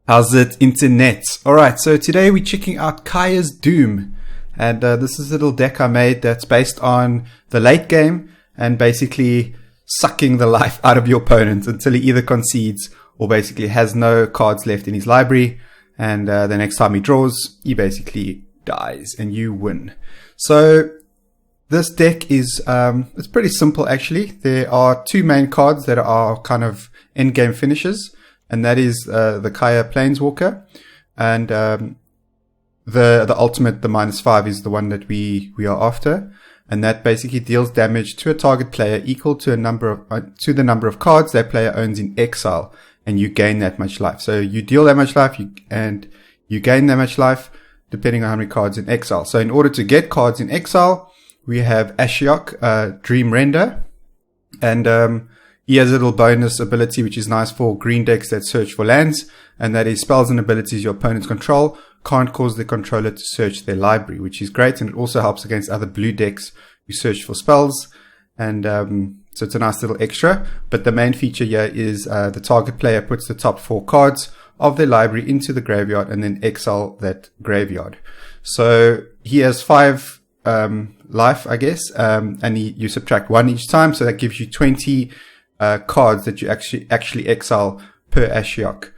How's it, internet? Alright, so today we're checking out Kaya's Doom. And this is a little deck I made that's based on the late game and basically sucking the life out of your opponent until he either concedes or basically has no cards left in his library. And the next time he draws, he basically dies and you win. So this deck is it's pretty simple actually. There are two main cards that are kind of end-game finishers. And that is the Kaya Planeswalker, and the ultimate, the -5, is the one that we are after, and that basically deals damage to a target player equal to the number of cards that player owns in exile, and you gain that much life. So you deal that much life, and you gain that much life depending on how many cards in exile. So in order to get cards in exile, we have Ashiok, Dream Render, and he has a little bonus ability, which is nice for green decks that search for lands, and that is spells and abilities your opponents control can't cause the controller to search their library, which is great, and it also helps against other blue decks who search for spells, and so it's a nice little extra. But the main feature here is the target player puts the top 4 cards of their library into the graveyard and then exile that graveyard. So he has 5 life, I guess, and you subtract 1 each time, so that gives you 20 cards that you actually exile per Ashiok.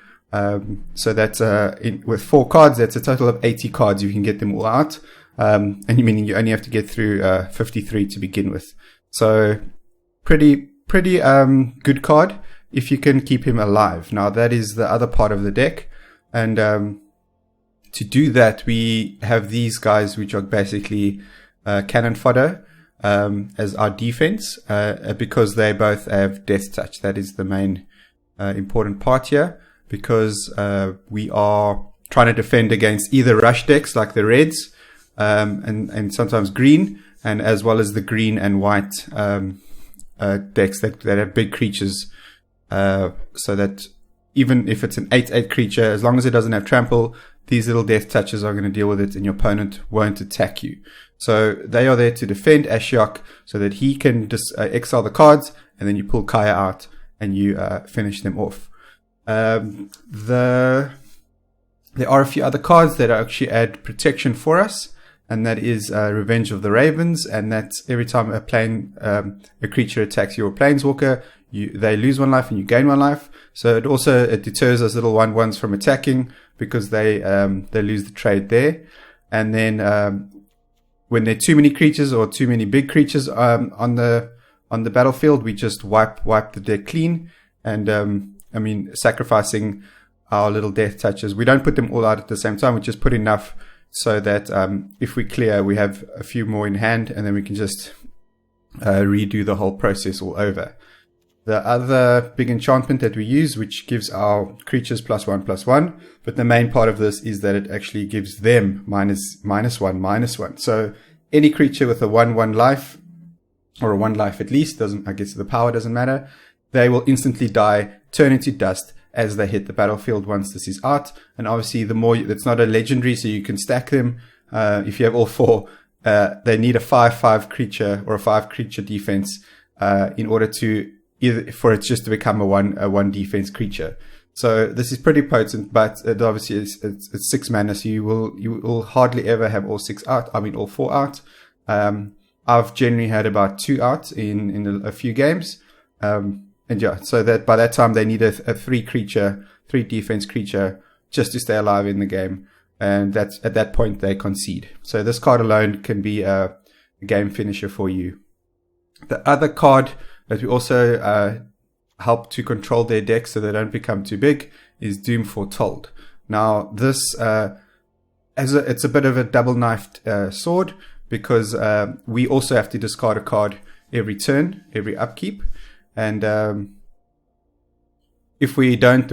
So that's with 4 cards, that's a total of 80 cards. You can get them all out, and meaning you only have to get through 53 to begin with. So pretty good card if you can keep him alive. Now that is the other part of the deck, and to do that we have these guys, which are basically cannon fodder as our defense, because they both have death touch. That is the main important part here, because we are trying to defend against either rush decks like the reds, and sometimes green, and as well as the green and white decks that have big creatures, so that even if it's an 8/8 creature, as long as it doesn't have trample, these little death touches are going to deal with it and your opponent won't attack you. So they are there to defend Ashiok so that he can just exile the cards, and then you pull Kaya out and you finish them off. There are a few other cards that actually add protection for us, and that is Revenge of the Ravens, and that's every time a creature attacks your Planeswalker, they lose 1 life and you gain 1 life. So it deters those little 1/1s from attacking, because they lose the trade there. And then when there are too many creatures or too many big creatures on the battlefield, we just wipe the deck clean, and sacrificing our little death touches. We don't put them all out at the same time. We just put enough so that if we clear, we have a few more in hand, and then we can just redo the whole process all over. The other big enchantment that we use, which gives our creatures +1/+1, but the main part of this is that it actually gives them -1/-1. So any creature with a 1/1 life, or a 1 life at least, I guess the power doesn't matter, they will instantly die, turn into dust as they hit the battlefield once this is out. And obviously it's not a legendary, so you can stack them. If you have all 4, they need a 5/5 creature or a 5 creature defense in order to for it just to become a one defense creature. So this is pretty potent, but it obviously it's 6 mana, so you will hardly ever have all 6 out. All 4 out. I've generally had about 2 out in a few games. And yeah, so that by that time they need a 3 defense creature just to stay alive in the game. And that's at that point they concede. So this card alone can be a game finisher for you. The other card that we also help to control their decks so they don't become too big is Doom Foretold. Now this it's a bit of a double-knifed sword, because we also have to discard a card every turn, every upkeep, and if we don't,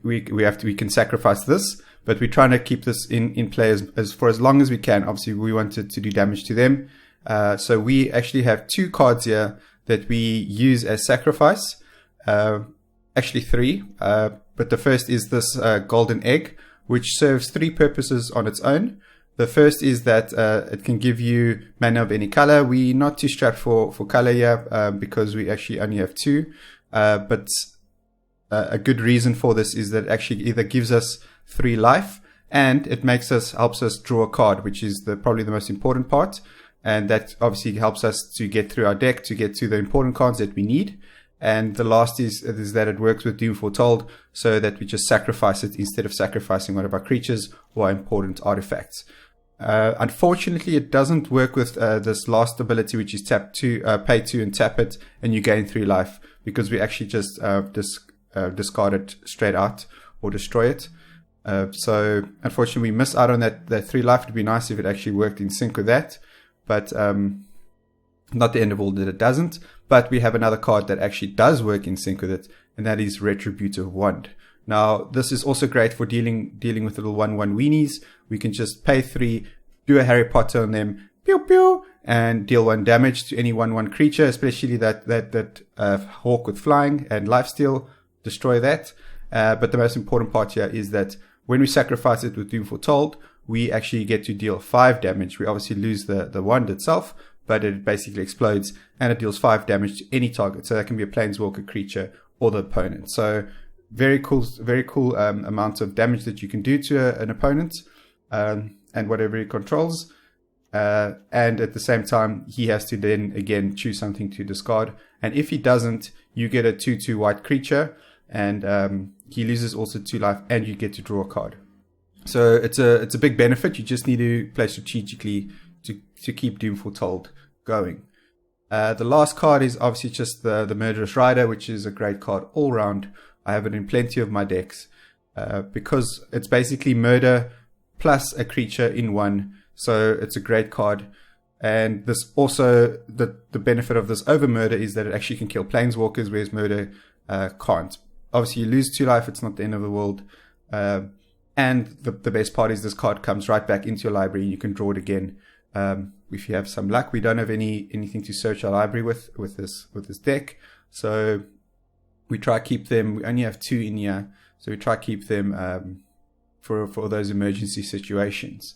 we can sacrifice this, but we're trying to keep this in play for as long as we can. Obviously we wanted to do damage to them, so we actually have 2 cards here that we use as sacrifice, actually 3, but the first is this golden egg, which serves 3 purposes on its own. The first is that it can give you mana of any color. We're not too strapped for color here, because we actually only have 2, but a good reason for this is that it actually either gives us 3 life, and it helps us draw a card, which is probably the most important part. And that obviously helps us to get through our deck, to get to the important cards that we need. And the last is that it works with Doom Foretold, so that we just sacrifice it instead of sacrificing one of our creatures or important artifacts. Unfortunately, it doesn't work with this last ability, which is pay 2 and tap it, and you gain 3 life, because we actually just discard it straight out or destroy it. So unfortunately, we miss out on that 3 life. It'd be nice if it actually worked in sync with that, but not the end of all that it doesn't. But we have another card that actually does work in sync with it, and that is Retributive Wand. Now, this is also great for dealing with little 1/1 weenies. We can just pay 3, do a Harry Potter on them, pew pew, and deal 1 damage to any 1/1 creature, especially that hawk with flying and lifesteal. Destroy that. But the most important part here is that when we sacrifice it with Doom Foretold, we actually get to deal 5 damage. We obviously lose the wand itself, but it basically explodes and it deals 5 damage to any target. So that can be a planeswalker creature or the opponent. So very cool amount of damage that you can do to an opponent and whatever he controls. And at the same time, he has to then again choose something to discard. And if he doesn't, you get a 2/2 white creature, and he loses also 2 life, and you get to draw a card. So it's a big benefit. You just need to play strategically to keep Doom Foretold going. The last card is obviously just the Murderous Rider, which is a great card all round. I have it in plenty of my decks because it's basically murder plus a creature in one. So it's a great card. And this also, the benefit of this over murder is that it actually can kill planeswalkers, whereas murder can't. Obviously, you lose 2 life. It's not the end of the world. And the best part is this card comes right back into your library. You can draw it again. If you have some luck, we don't have anything to search our library with this deck. So we try to keep them. We only have 2 in here. So we try to keep them for those emergency situations.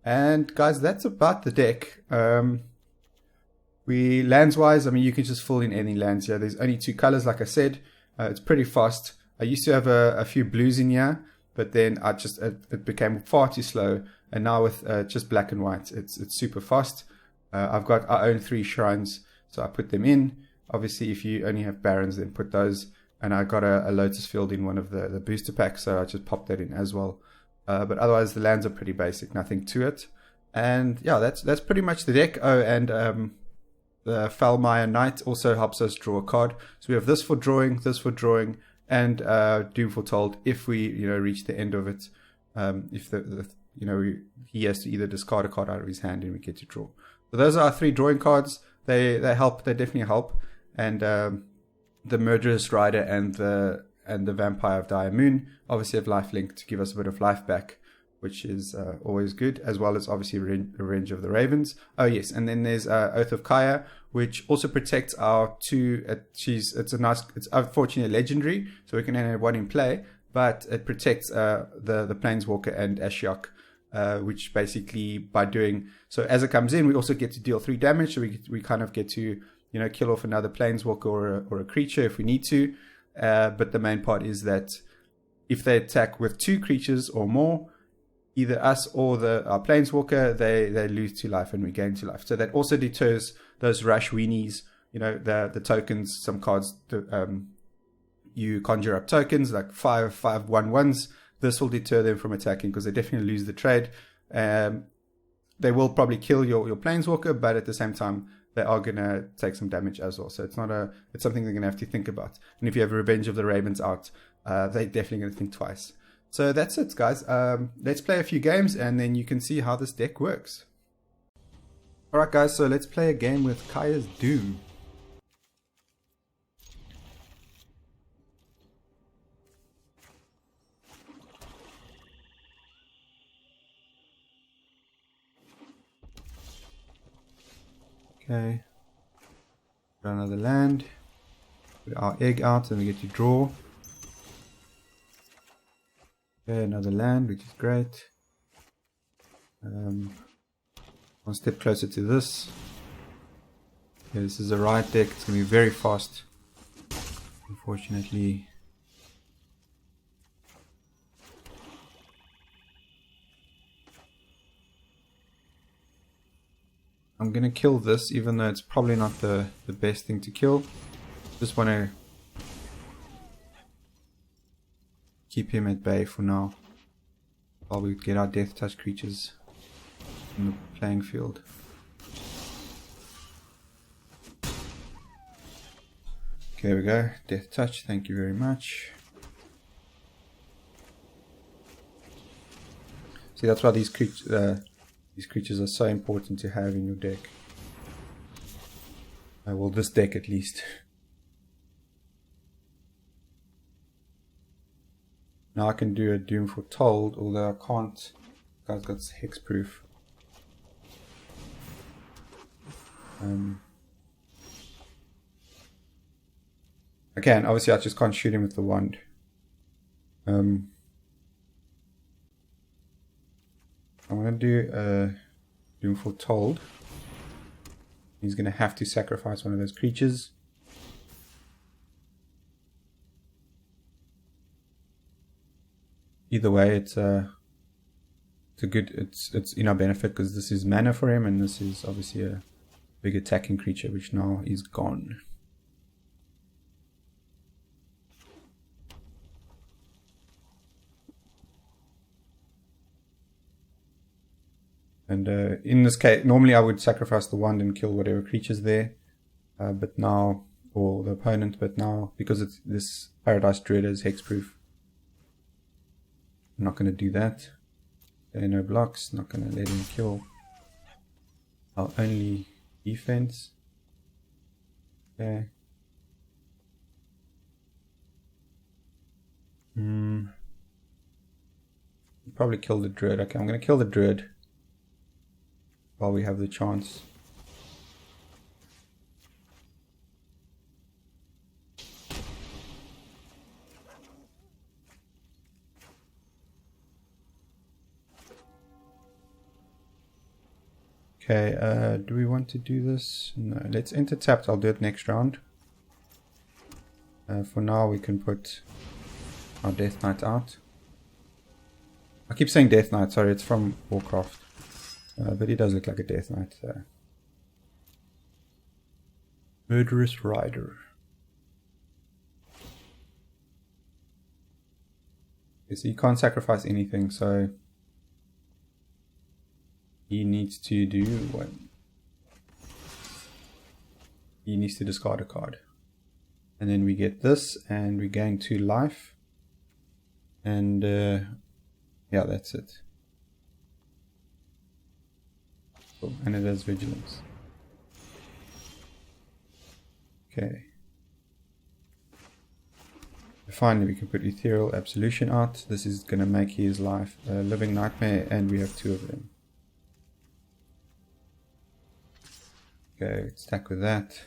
And guys, that's about the deck. Lands wise, I mean, you can just fill in any lands here. There's only 2 colors, like I said. It's pretty fast. I used to have a few blues in here, but then it became far too slow. And now with just black and white, it's super fast. I've got our own 3 shrines, so I put them in. Obviously, if you only have barons, then put those. And I got a Lotus Field in one of the booster packs, so I just popped that in as well. But otherwise, the lands are pretty basic, nothing to it. And yeah, that's pretty much the deck. Oh, and the Falmire Knight also helps us draw a card. So we have this for drawing, and Doom Foretold if we reach the end of it. If he has to either discard a card out of his hand and we get to draw. So those are our 3 drawing cards. They help. They definitely help. And the Murderous Rider and the Vampire of Dire Moon obviously have lifelink to give us a bit of life back, which is always good, as well as obviously Revenge of the Ravens. Oh yes, and then there's Oath of Kaya, which also protects our 2. It's unfortunately a legendary, so we can only have 1 in play, but it protects the Planeswalker and Ashiok, which basically by doing so, as it comes in, we also get to deal 3 damage. So we kind of get to kill off another Planeswalker or a creature if we need to. But the main part is that if they attack with 2 creatures or more, either us or our Planeswalker, they lose 2 life and we gain 2 life. So that also deters those rush weenies, the tokens. Some cards, you conjure up tokens like 5/5/1/1s. This will deter them from attacking because they definitely lose the trade. They will probably kill your Planeswalker, but at the same time, they are going to take some damage as well. So it's something they're going to have to think about. And if you have Revenge of the Ravens out, they're definitely going to think twice. So that's it, guys. Let's play a few games and then you can see how this deck works. Alright, guys, so let's play a game with Kaya's Doom. Okay, got another land, put our egg out and we get to draw. Okay, another land, which is great. One step closer to this. Okay, this is a right deck, it's going to be very fast. Unfortunately, I'm gonna kill this, even though it's probably not the best thing to kill. Just want to keep him at bay for now, while we get our death touch creatures in the playing field. Okay, there we go. Death touch, thank you very much. See, that's why these creatures are so important to have in your deck. Well, this deck at least. Now I can do a Doom Foretold, although I can't. Guy's got hexproof. Again, obviously I just can't shoot him with the wand. I'm going to do Doom Foretold. He's going to have to sacrifice one of those creatures. Either way, it's a good. It's in our benefit because this is mana for him, and this is obviously a big attacking creature, which now is gone. And in this case, normally I would sacrifice the wand and kill whatever creature's there, but now, or the opponent, but now, because it's this Paradise Druid is hexproof, I'm not going to do that. There are no blocks, not going to let him kill. Our only defense. Okay. Probably kill the Druid. Okay, I'm going to kill the Druid while we have the chance. Okay, do we want to do this? No, let's enter tapped. I'll do it next round. For now, we can put our Death Knight out. I keep saying Death Knight, sorry, it's from Warcraft. But he does look like a Death Knight. So. Murderous Rider. Okay, so you can't sacrifice anything, so he needs to do what? He needs to discard a card. And then we get this, and we gain 2 life. And yeah, that's it. Cool. And it has vigilance. Okay. Finally, we can put Ethereal Absolution out. This is going to make his life a living nightmare, and we have 2 of them. Okay, let's stack with that.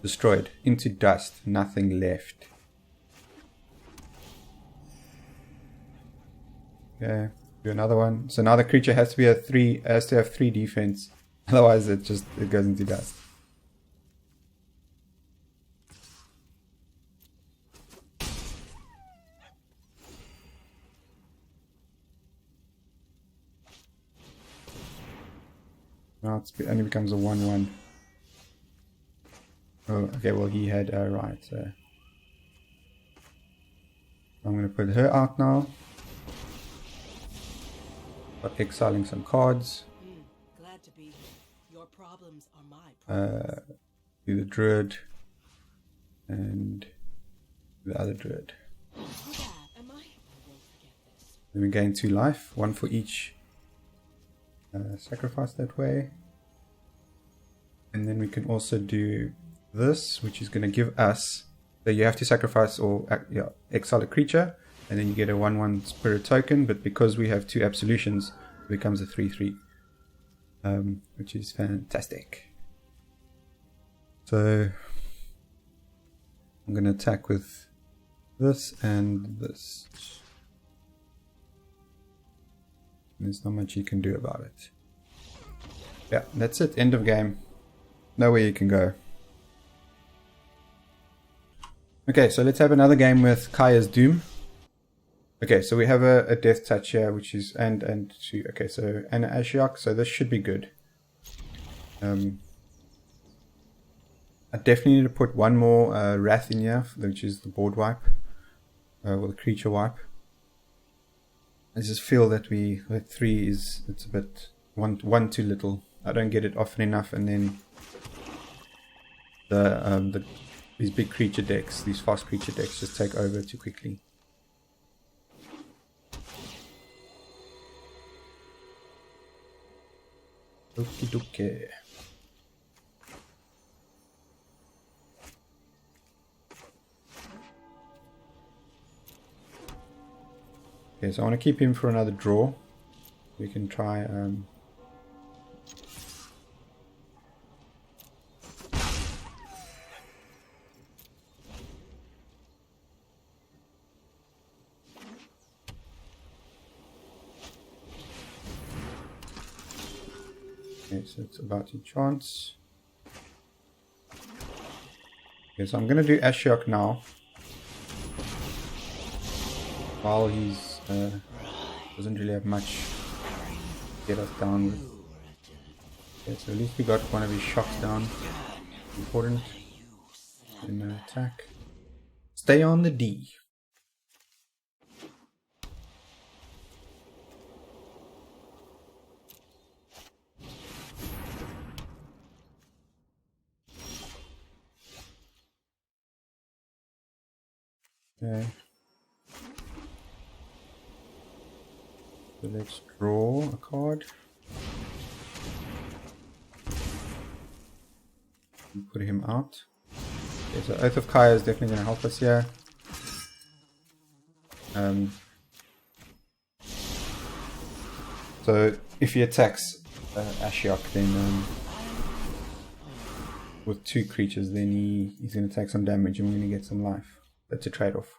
Destroyed. Into dust. Nothing left. Okay, do another one. So now the creature has to be has to have 3 defense. Otherwise it goes into dust. Now it only becomes a 1/1. Oh, okay, well he had right, so I'm going to put her out now. But exiling some cards. Glad to be here. Your problems are my problems. Do the Druid and the other Druid. Then we gain 2 life, 1 for each sacrifice that way. And then we can also do this, which is going to give us, so you have to sacrifice or exile a creature, and then you get a 1/1 spirit token, but because we have 2 absolutions, it becomes a 3/3, which is fantastic. So I'm going to attack with this and this. There's not much you can do about it. Yeah, that's it. End of game. Nowhere you can go. Okay, so let's have another game with Kaya's Doom. Okay, so we have a Death Touch here, which is and two. Okay, so and an Ashiok, so this should be good. I definitely need to put one more Wrath in here, which is the board wipe, or the creature wipe. I just feel that with 3 it's a bit one too little. I don't get it often enough, and then these big creature decks, these fast creature decks, just take over too quickly. Okie dokie. Okay, so I want to keep him for another draw. We can try okay, so it's about to chance. Okay, so I'm gonna do Ashiok now. While he's doesn't really have much to get us down with. Okay, so at least we got one of his shocks down. Important. And attack. Stay on the D. Okay. So let's draw a card. And put him out. Okay, so Oath of Kaya is definitely going to help us here. So if he attacks Ashiok, then with 2 creatures, then he's going to take some damage and we're going to get some life. That's a trade-off.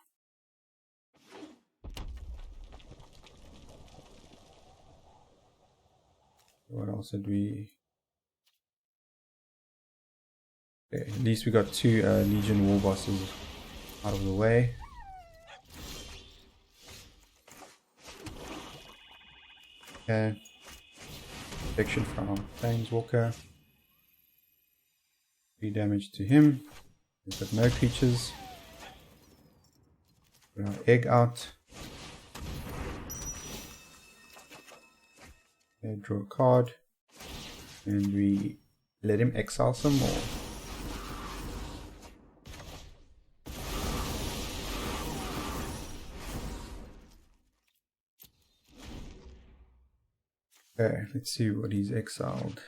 What else did we... Okay, at least we got 2 Legion War Bosses out of the way. Okay. Protection from Planeswalker. 3 damage to him. We've got no creatures. Put our egg out. Okay, draw a card. And we let him exile some more. Okay, let's see what he's exiled.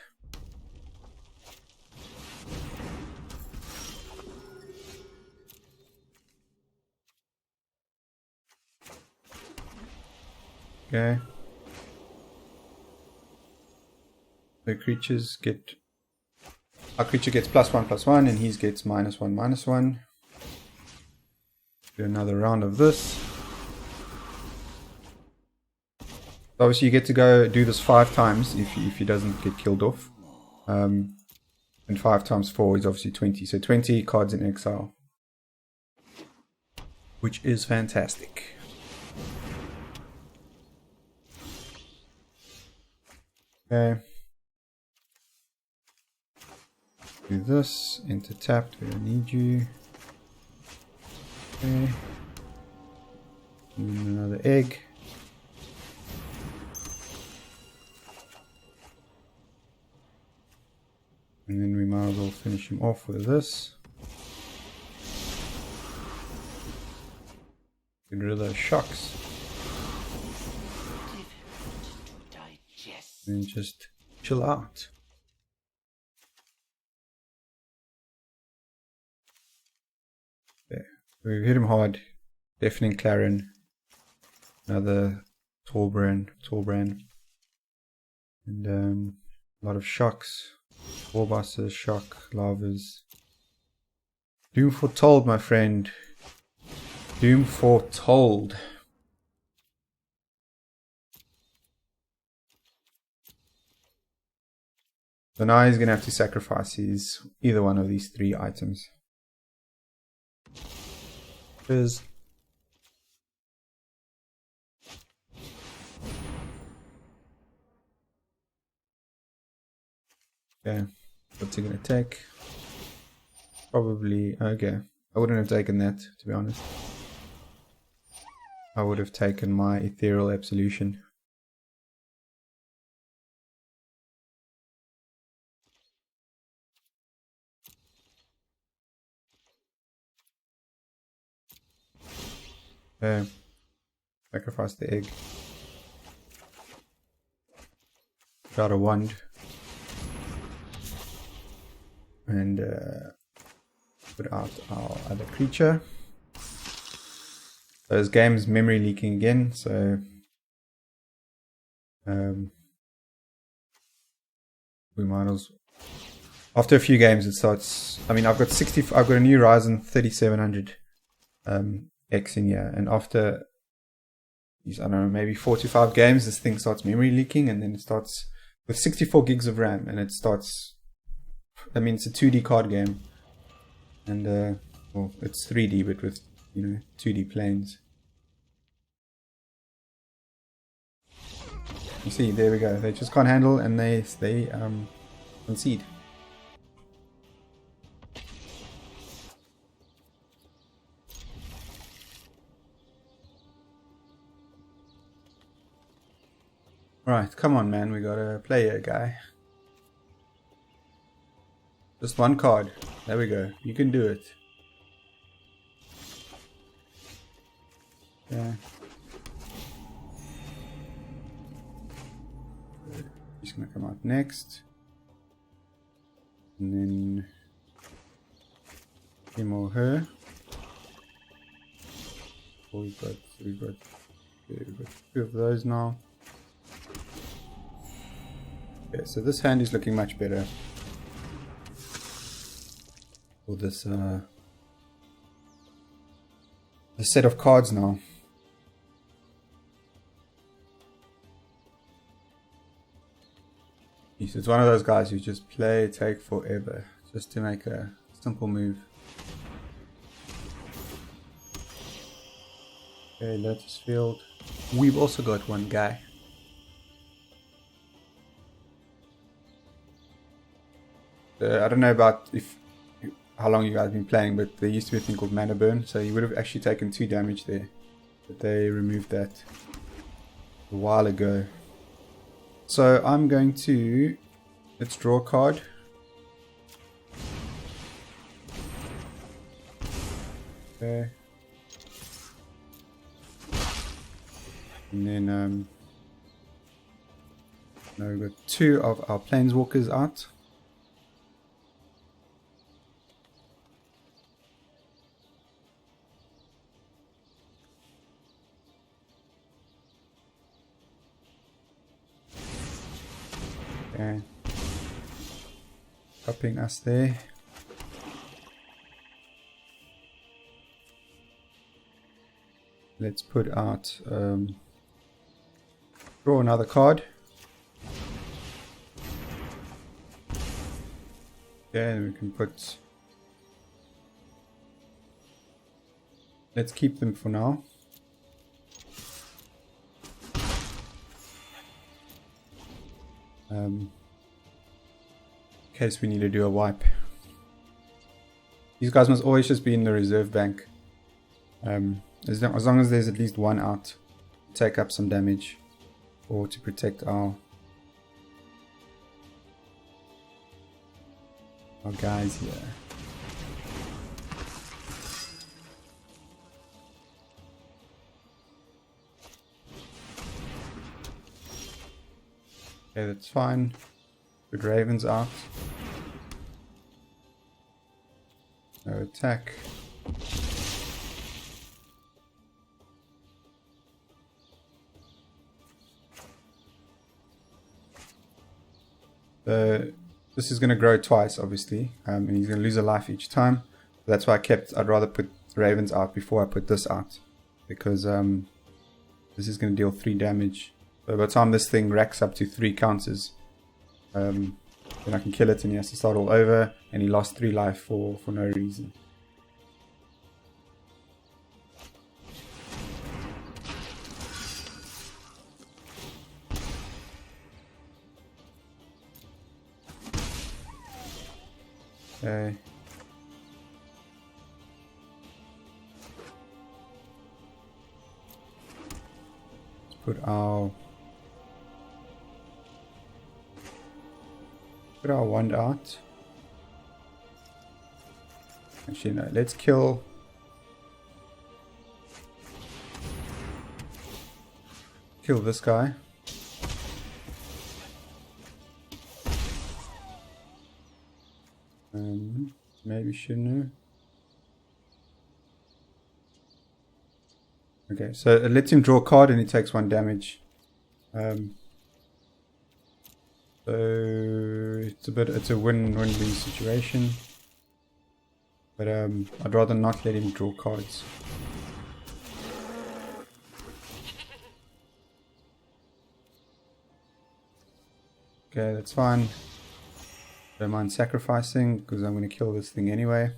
Okay. The creatures get... Our creature gets +1/+1 and his gets -1/-1. Do another round of this. Obviously you get to go do this 5 times if he doesn't get killed off. And 5 times 4 is obviously 20. So 20 cards in exile. Which is fantastic. Okay. Do this. Enter tapped. We don't need you. Okay. And another egg. And then we might as well finish him off with this. Get rid of those shocks. And just chill out. There. We hit him hard. Deafening Clarion. Another Torbrand. And a lot of shocks. War bosses, shock, lavas. Doom foretold, my friend. Doom foretold. So now he's going to have to sacrifice either one of these 3 items. Cheers. Okay, what's he gonna take? Probably, okay. I wouldn't have taken that, to be honest. I would have taken my Ethereal Absolution. Okay, sacrifice the egg. Got a wand. And put out our other creature. Those games memory leaking again, so we might as well. After a few games it starts. I mean, I've got a new RYZEN 3700 X in here, and after I don't know, maybe 4 to 5 games this thing starts memory leaking, and then it starts with 64 gigs of RAM, and it starts, I mean, it's a 2D card game, and well, it's 3D but with, you know, 2D planes. You see, there we go. They just can't handle, and they concede. Right, come on, man. We gotta play a guy. Just one card. There we go. You can do it. Yeah. He's gonna come out next. And then him or her. Oh, we've got 2 of those now. Okay, so this hand is looking much better for this set of cards now. It's one of those guys who just take forever just to make a simple move. Okay, Lotus Field. We've also got one guy. I don't know about how long you guys have been playing, but there used to be a thing called Mana Burn, so you would have actually taken 2 damage there, but they removed that a while ago. So I'm going to, let's draw a card. Okay. And then now we've got 2 of our planeswalkers out. Okay. Cupping us there. Let's put out, draw another card. Okay, and we can put, let's keep them for now. In case we need to do a wipe. These guys must always just be in the reserve bank. As long as there's at least one out, take up some damage, or to protect our guys here. Okay, that's fine. Good, Ravens out. No attack. This is going to grow twice, obviously, and he's going to lose a life each time. That's why I'd rather put Ravens out before I put this out, because this is going to deal 3 damage. So by the time this thing racks up to 3 counters, then I can kill it and he has to start all over, and he lost 3 life for no reason. Okay. Let's put our wand out. Actually, no. Let's kill. Kill this guy. Maybe shouldn't have. Okay, so it lets him draw a card and he takes 1 damage. So it's a win-win situation. But I'd rather not let him draw cards. Okay, that's fine. Don't mind sacrificing because I'm going to kill this thing anyway.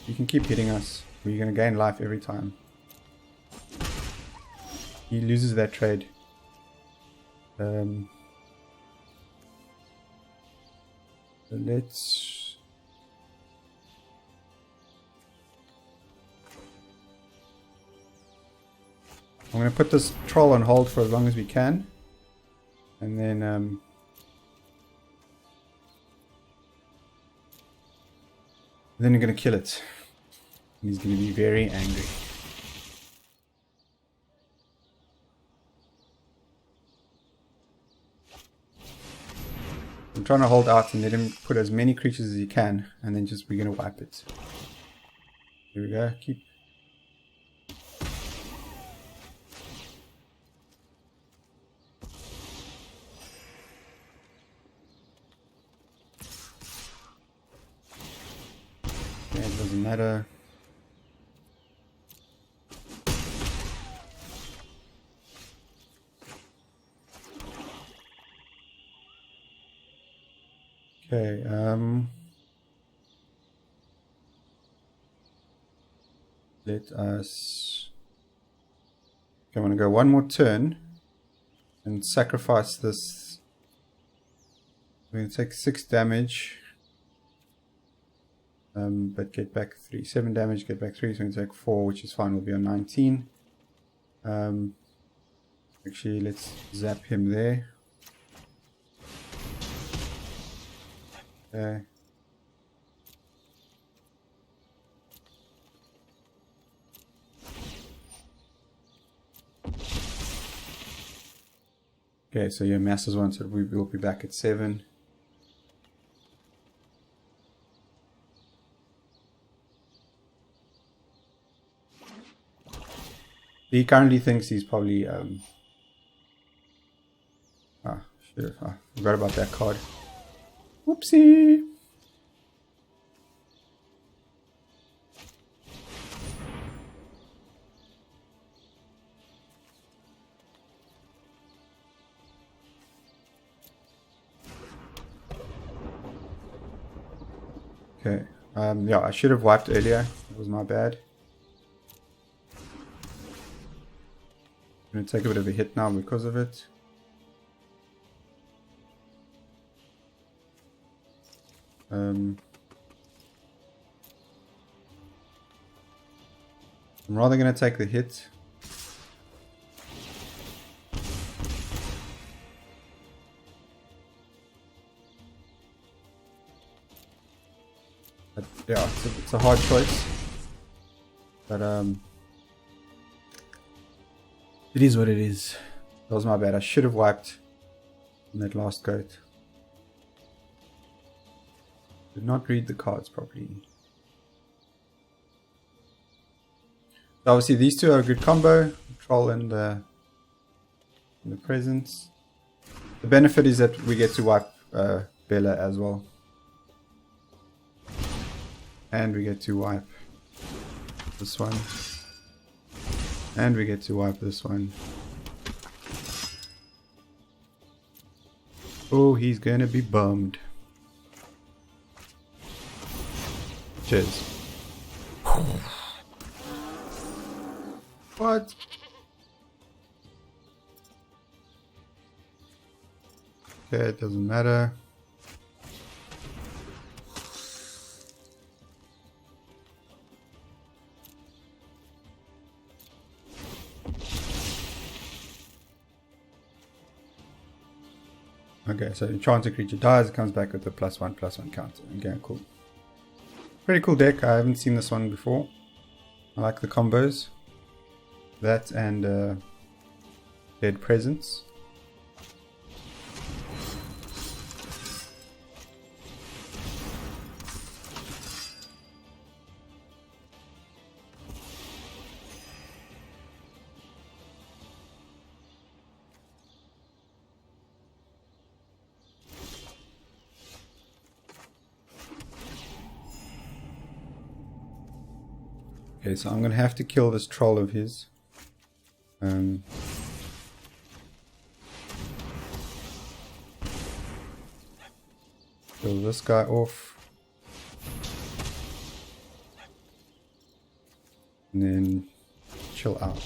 You can keep hitting us. You're going to gain life every time. He loses that trade. Let's... I'm going to put this troll on hold for as long as we can. And then... then you're going to kill it. And he's going to be very angry. I'm trying to hold out and let him put as many creatures as he can. And then just we're going to wipe it. Here we go. Keep... Okay, it doesn't matter. Okay, let us... Okay, I'm going to go one more turn and sacrifice this. I'm going to take 6 damage, but get back 3. 7 damage, get back 3, so I'm going to take 4, which is fine, we'll be on 19. Actually, let's zap him there. Okay. Okay, so your masses one, so we will be back at 7. He currently thinks he's probably forgot about that card. Whoopsie. Okay. Yeah, I should have wiped earlier. It was my bad. I'm gonna take a bit of a hit now because of it. I'm rather going to take the hit. But yeah, it's a hard choice. But it is what it is. That was my bad. I should have wiped on that last goat. Did not read the cards properly. So obviously these two are a good combo, Troll and the Presence. The benefit is that we get to wipe Bella as well. And we get to wipe this one. And we get to wipe this one. Oh, he's gonna be bummed. Cheers. What? Okay, it doesn't matter. Okay, so enchanted creature dies, it comes back with a +1/+1 counter. Okay, cool. Pretty cool deck. I haven't seen this one before. I like the combos. That and Dead Presence. Okay, so I'm going to have to kill this troll of his. Kill this guy off. And then chill out.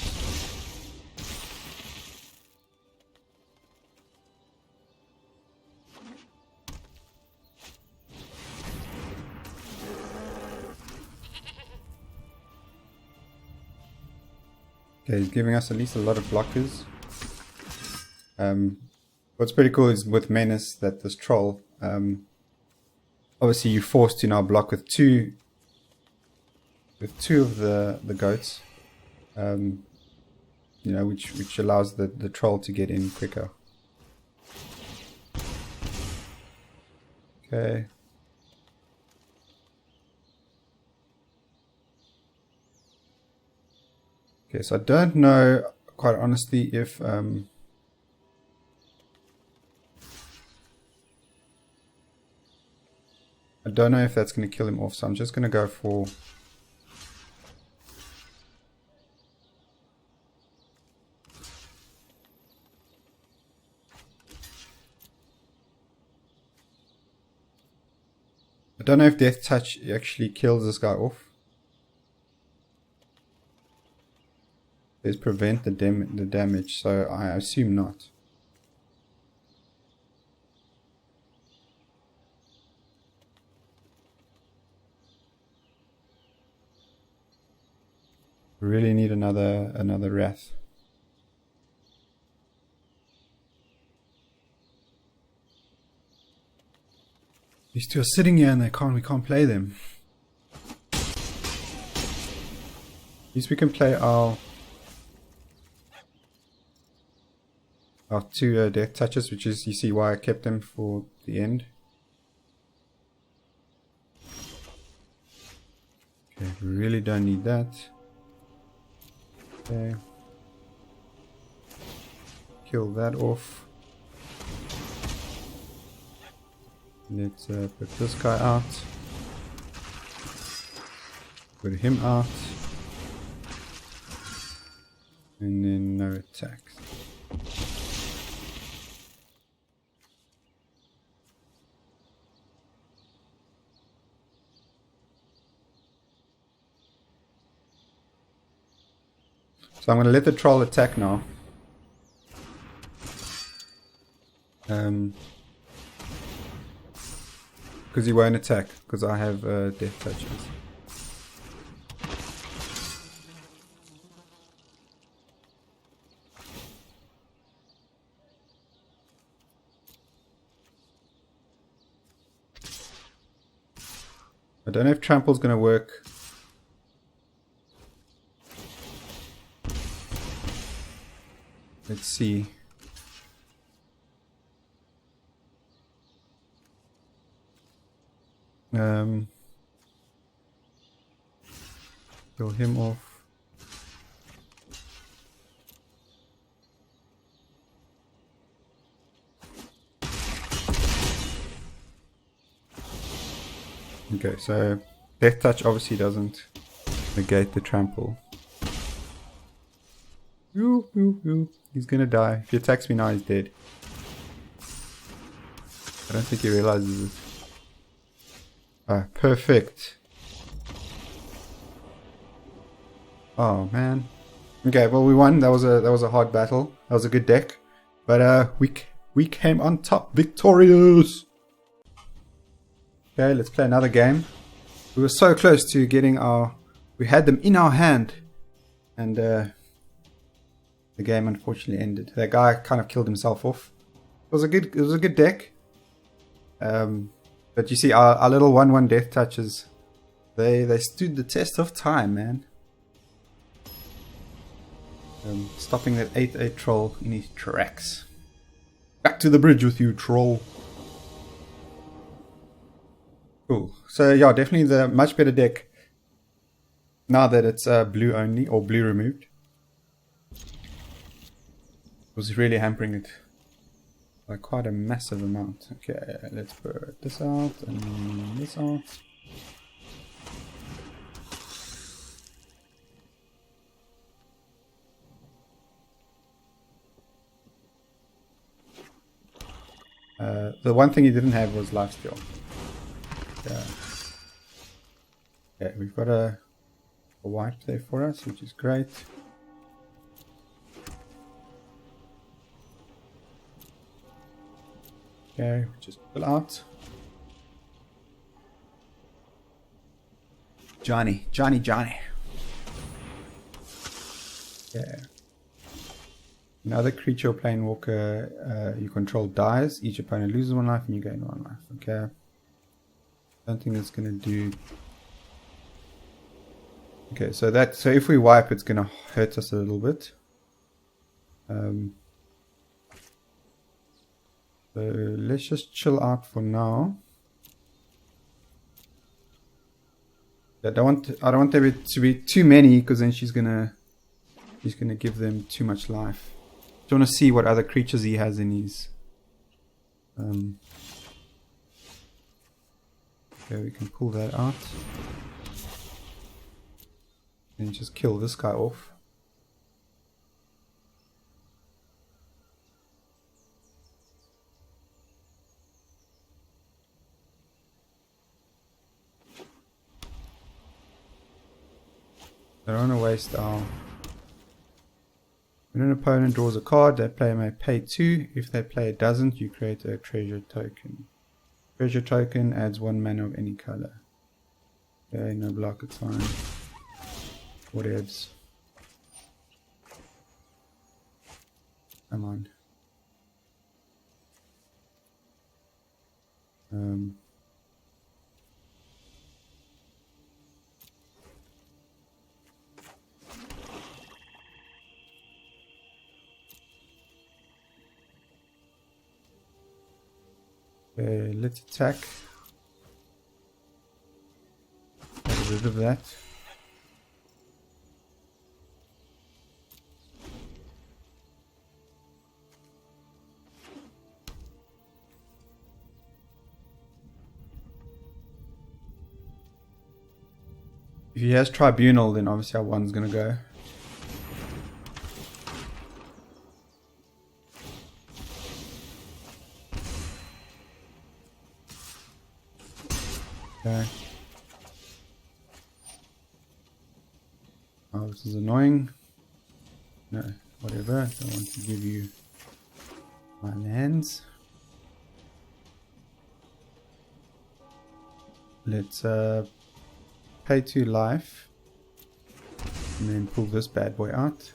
Okay, he's giving us at least a lot of blockers. What's pretty cool is with Menace that this troll, obviously you're forced to now block with two of the goats, you know, which allows the troll to get in quicker. Okay. Okay, so I don't know, quite honestly, if I don't know if that's going to kill him off, so I'm just going to go for I don't know if Death Touch actually kills this guy off. There's prevent the damage, so I assume not. Really need another Wrath. These two are sitting here and we can't play them. At least we can play our two Death Touches, which is, you see why I kept them for the end. Okay, we really don't need that. Okay. Kill that off. Let's put this guy out. Put him out. And then no attacks. So I'm going to let the troll attack now. Because he won't attack, because I have Death Touches. I don't know if Trample's going to work. Let's see. Kill him off. Okay, so Death Touch obviously doesn't negate the trample. He's gonna die. If he attacks me now, he's dead. I don't think he realizes it. Ah, perfect. Oh man. Okay, well we won. That was a hard battle. That was a good deck, but We came on top, victorious! Okay, let's play another game. We were so close to getting our... We had them in our hand. And the game unfortunately ended. That guy kind of killed himself off. It was a good deck. But you see, our little 1/1 death touches, they stood the test of time, man. Stopping that 8/8 troll in his tracks. Back to the bridge with you, troll. Cool. So yeah, definitely the much better deck now that it's blue only, or blue removed. It was really hampering it by quite a massive amount. Okay, let's put this out and this out. The one thing he didn't have was lifesteal. Yeah. Okay, we've got a wipe there for us, which is great. Okay, just pull out. Johnny. Yeah. Another creature or planewalker you control dies. Each opponent loses 1 life and you gain 1 life. Okay. Don't think it's gonna do. Okay, so if we wipe, it's gonna hurt us a little bit. So let's just chill out for now. I don't want there to be too many, because then she's gonna give them too much life. I want to see what other creatures he has in his. Okay, we can pull that out and just kill this guy off. I don't want to waste our... When an opponent draws a card, that player may pay 2. If that player doesn't, you create a treasure token. Treasure token adds 1 mana of any color. Okay, no block, it's fine. Whatevs. Come on. Okay, let's attack. Get rid of that. If he has Tribunal, then obviously our 1's gonna go. Okay. Oh, this is annoying. No, whatever. I don't want to give you my lands. Let's pay 2 life. And then pull this bad boy out.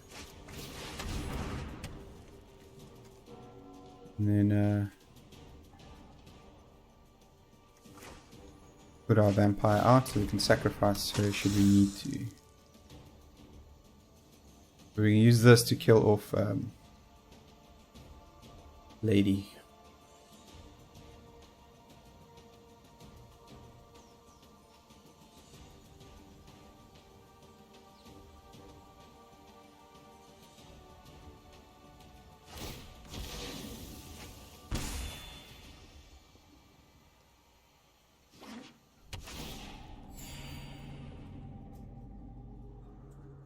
And then put our vampire out so we can sacrifice her should we need to. We can use this to kill off Lady.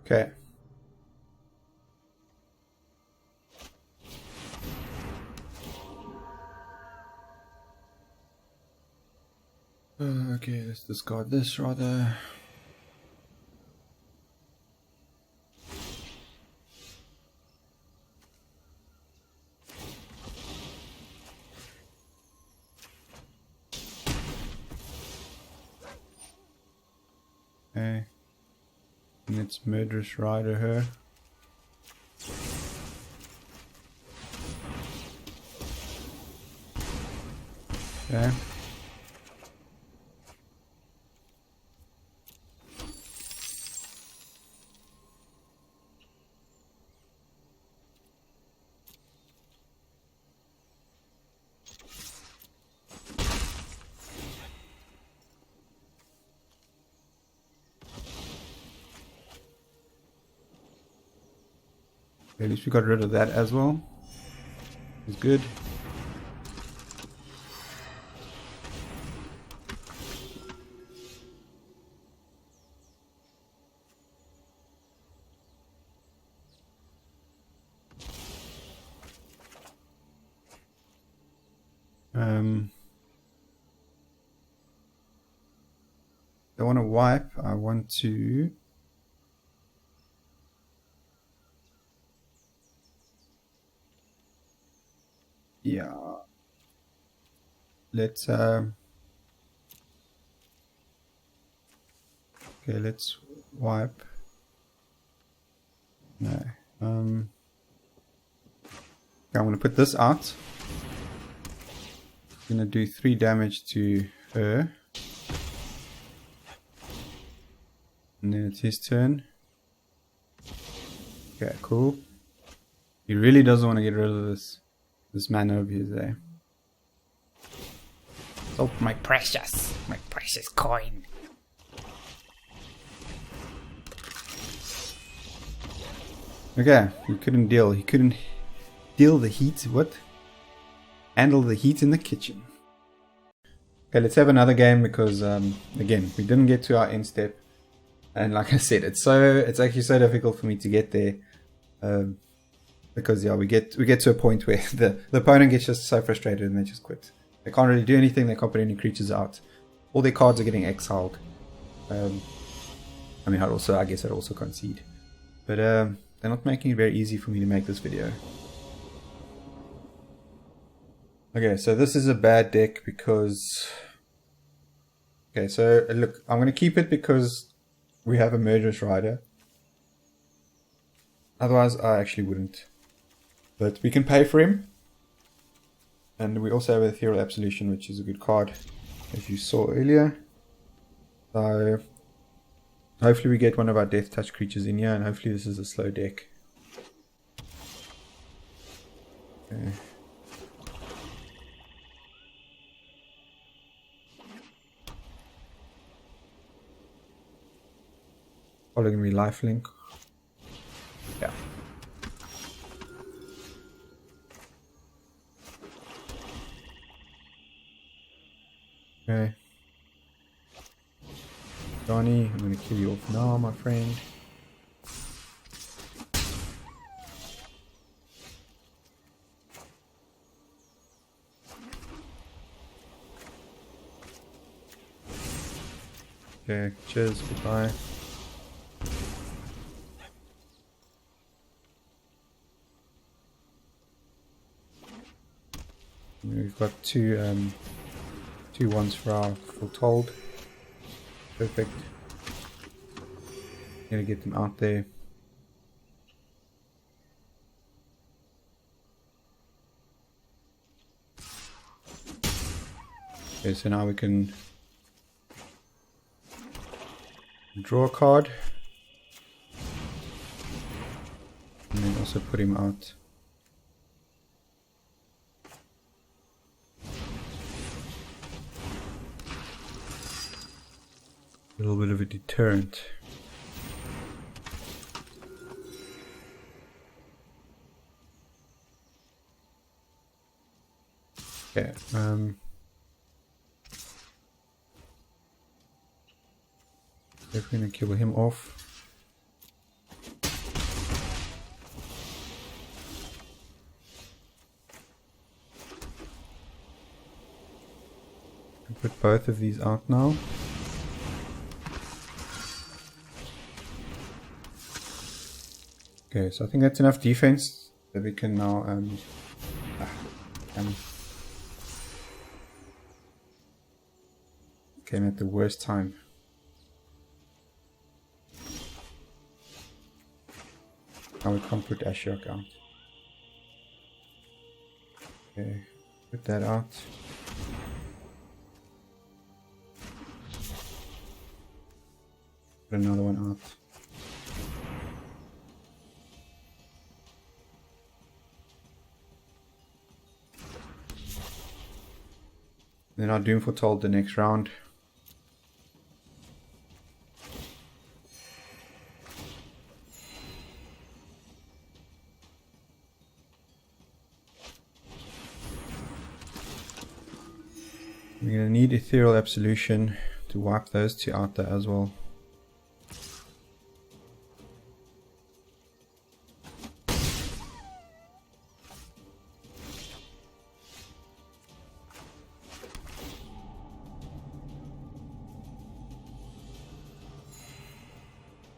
Okay. Okay, let's discard this rather. Okay. And let's Murderous Rider her. Okay. At least we got rid of that as well. It's good. I want to wipe. I want to let's okay, let's wipe. No. I'm going to put this out. I'm going to do 3 damage to her. And then it's his turn. Okay, cool. He really doesn't want to get rid of this man over here there. Oh, my precious coin. Okay, he couldn't deal the heat. What? Handle the heat in the kitchen. Okay, let's have another game because again, we didn't get to our end step. And like I said, it's actually so difficult for me to get there, because yeah, we get to a point where the opponent gets just so frustrated and they just quit. They can't really do anything. They can't put any creatures out. All their cards are getting exiled. I mean, I guess I'd also concede, but they're not making it very easy for me to make this video. Okay, so this is a bad deck because. Okay, so look, I'm gonna keep it because we have a Murderous Rider. Otherwise, I actually wouldn't. But we can pay for him. And we also have Ethereal Absolution, which is a good card, as you saw earlier. So, hopefully we get one of our Death Touch creatures in here, and hopefully this is a slow deck. Okay. Following me lifelink. Yeah. Okay. Johnny, I'm gonna kill you off now, my friend. Okay, cheers, goodbye. We've got two ones for our foretold. Perfect. Gonna get them out there. Okay, so now we can draw a card and then also put him out. A little bit of a deterrent. Okay, definitely gonna kill him off. Put both of these out now. Okay, so I think that's enough defense that we can now came at the worst time. Now we can't put Ashiok out. Okay, put that out. Put another one out. Then I'll Doom Foretold the next round. We're going to need Ethereal Absolution to wipe those two out there as well.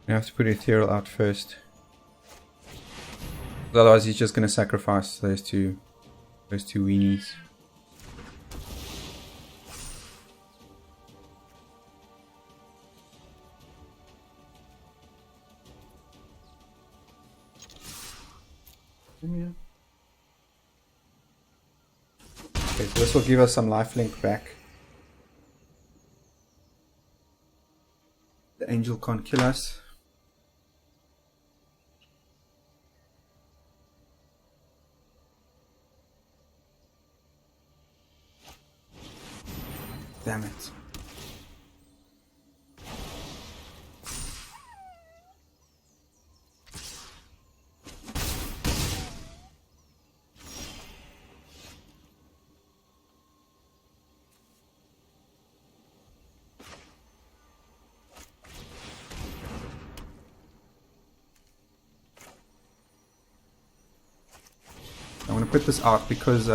You have to put Ethereal out first. Otherwise he's just going to sacrifice those two weenies. Okay, so this will give us some lifelink back. The angel can't kill us. Damn it. I'm going to put this out because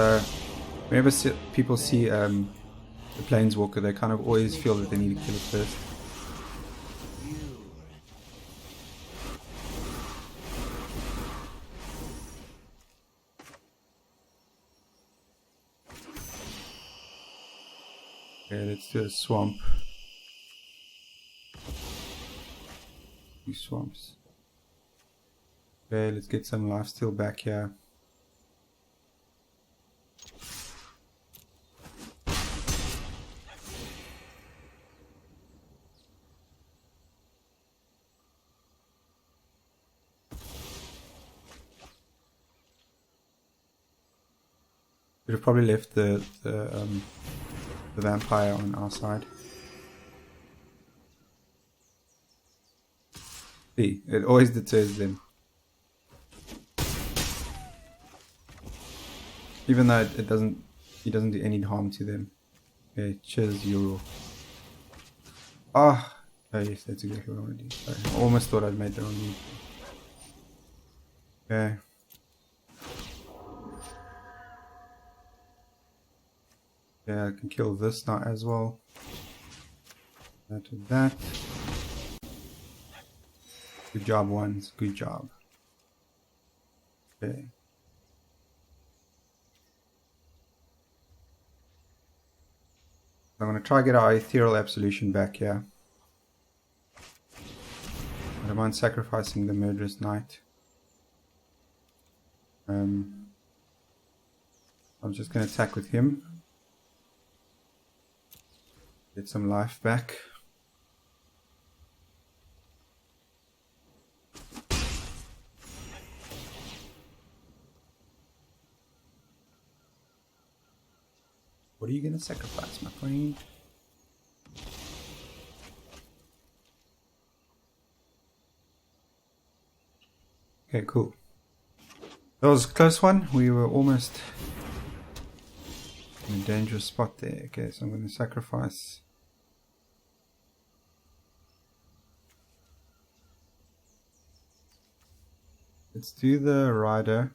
whenever people see the Planeswalker, they kind of always feel that they need to kill it first. Okay, let's do a swamp. 2 swamps. Okay, let's get some lifesteal back here. Should have probably left the vampire on our side. See, it always deters them. Even though it doesn't do any harm to them. Okay, cheers, Euro. Ah, oh yes, that's exactly what I want to do. Sorry, I almost thought I'd made the wrong move. Okay. Yeah, I can kill this now as well. That with that. Good job, ones. Good job. Okay. I'm going to try to get our Ethereal Absolution back here. I don't mind sacrificing the Murderous Knight. I'm just going to attack with him. Get some life back. What are you going to sacrifice, my friend? Okay, cool. That was a close one. We were almost in a dangerous spot there. Okay, so I'm going to sacrifice. Let's do the rider.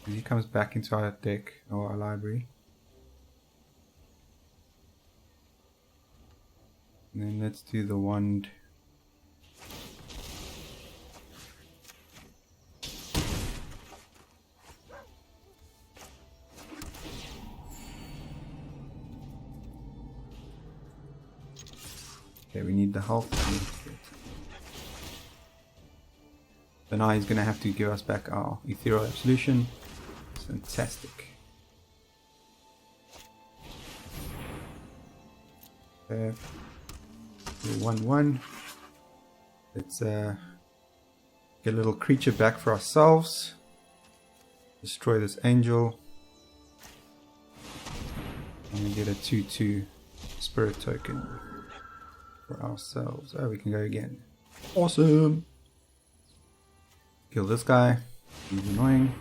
He comes back into our deck or our library. And then let's do the wand. Okay, we need the health. So now he's going to have to give us back our Ethereal Absolution. It's fantastic. Okay. 1-1. Let's get a little creature back for ourselves. Destroy this angel. And we get a 2-2 spirit token for ourselves. Oh, we can go again. Awesome! Kill this guy. He's annoying.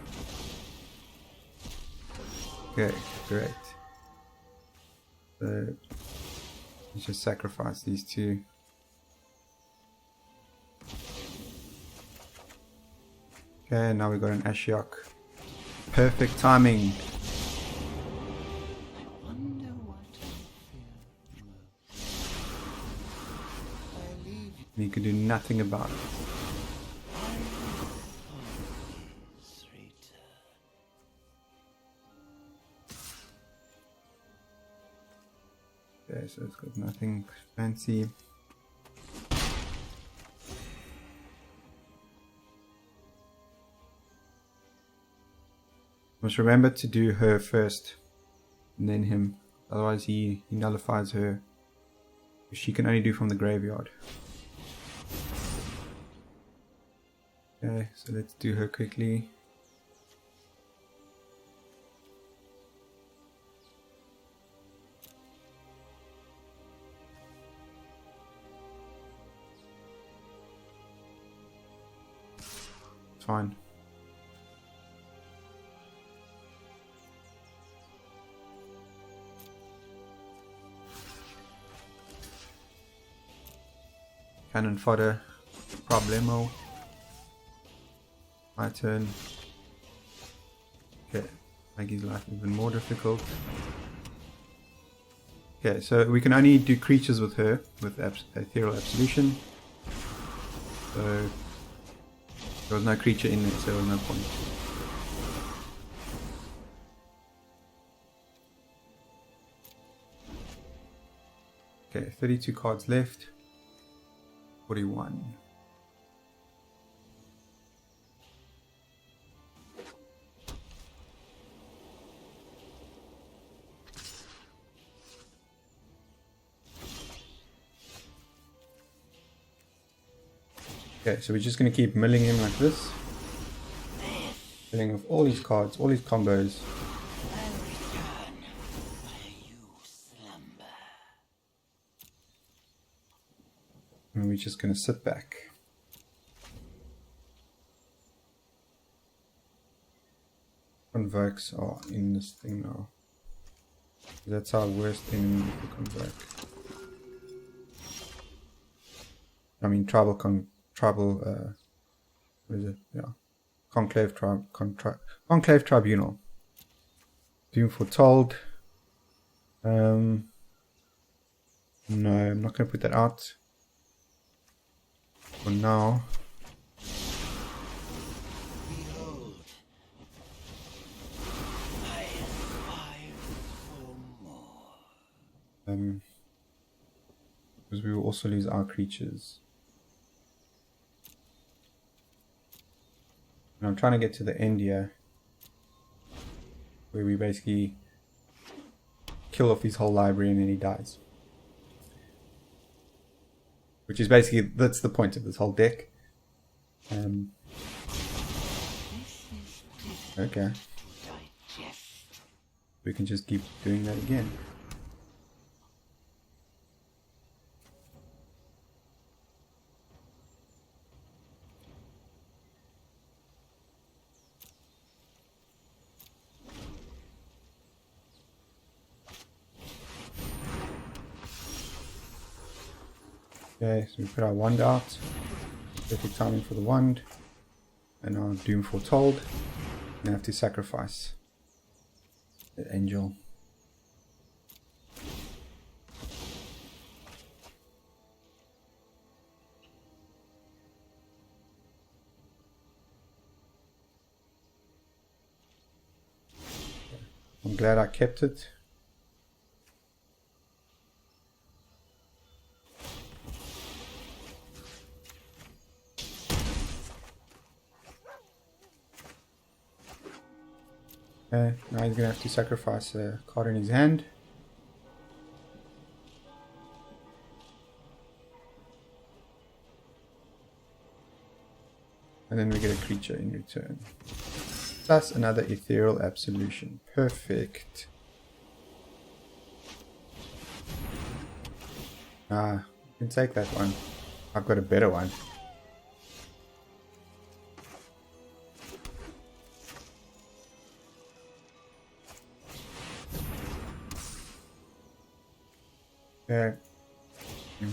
Okay, great. So, let's just sacrifice these two. Okay, now we got an Ashiok. Perfect timing. And you can do nothing about it. Okay, so it's got nothing fancy. Must remember to do her first and then him, otherwise he nullifies her, which she can only do from the graveyard. Okay, so let's do her quickly. It's fine. Cannon fodder, problemo. My turn. Okay, make his life even more difficult. Okay, so we can only do creatures with her, with Ethereal Absolution. So there was no creature in there, so there was no point. Okay, 32 cards left. 41. Okay, so we're just going to keep milling him like this. Milling with all these cards, all these combos. And we're just going to sit back. Convokes are in this thing now. That's our worst enemy to convoke. I mean, what is it? Yeah. Conclave Tribunal. Doom Foretold. No, I'm not going to put that out. For now. Behold, I aspire for more. Because we will also lose our creatures. And I'm trying to get to the end here, where we basically kill off his whole library and then he dies. Which is basically, that's the point of this whole deck. Okay. We can just keep doing that again. Okay, so we put our wand out. Perfect timing for the wand. And our Doom Foretold. Now I have to sacrifice the angel. I'm glad I kept it. Okay, now he's gonna have to sacrifice a card in his hand. And then we get a creature in return. Plus another Ethereal Absolution. Perfect. Ah, you can take that one. I've got a better one. Okay.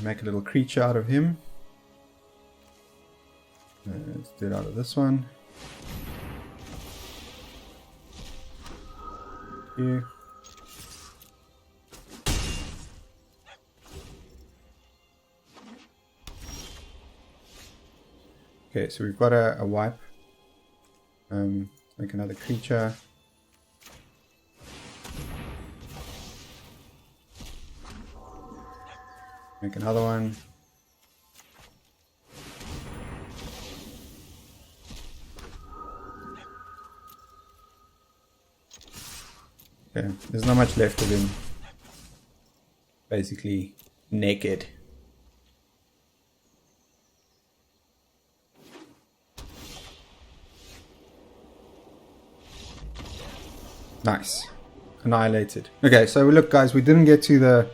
Make a little creature out of him. Let's do it out of this one. Here. Okay, so we've got a wipe. Make another creature. Make another one. Okay, there's not much left of him. Basically naked. Nice. Annihilated. Okay, so look guys, we didn't get to the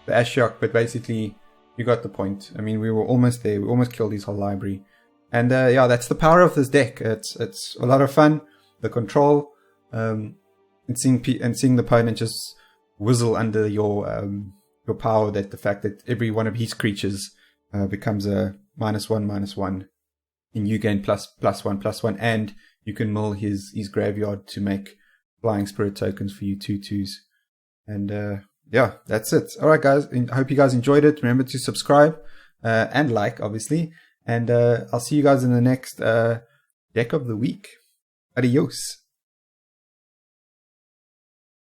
Ashiok, but basically you got the point. I mean, we were almost there. We almost killed his whole library. And yeah, that's the power of this deck. It's a lot of fun. The control, and seeing the opponent just whizzle under your power. That the fact that every one of his creatures becomes a -1/-1, and you gain +1/+1, and you can mill his graveyard to make flying spirit tokens for you 2/2s. And yeah, that's it. All right, guys. I hope you guys enjoyed it. Remember to subscribe and like, obviously. And I'll see you guys in the next deck of the week. Adios.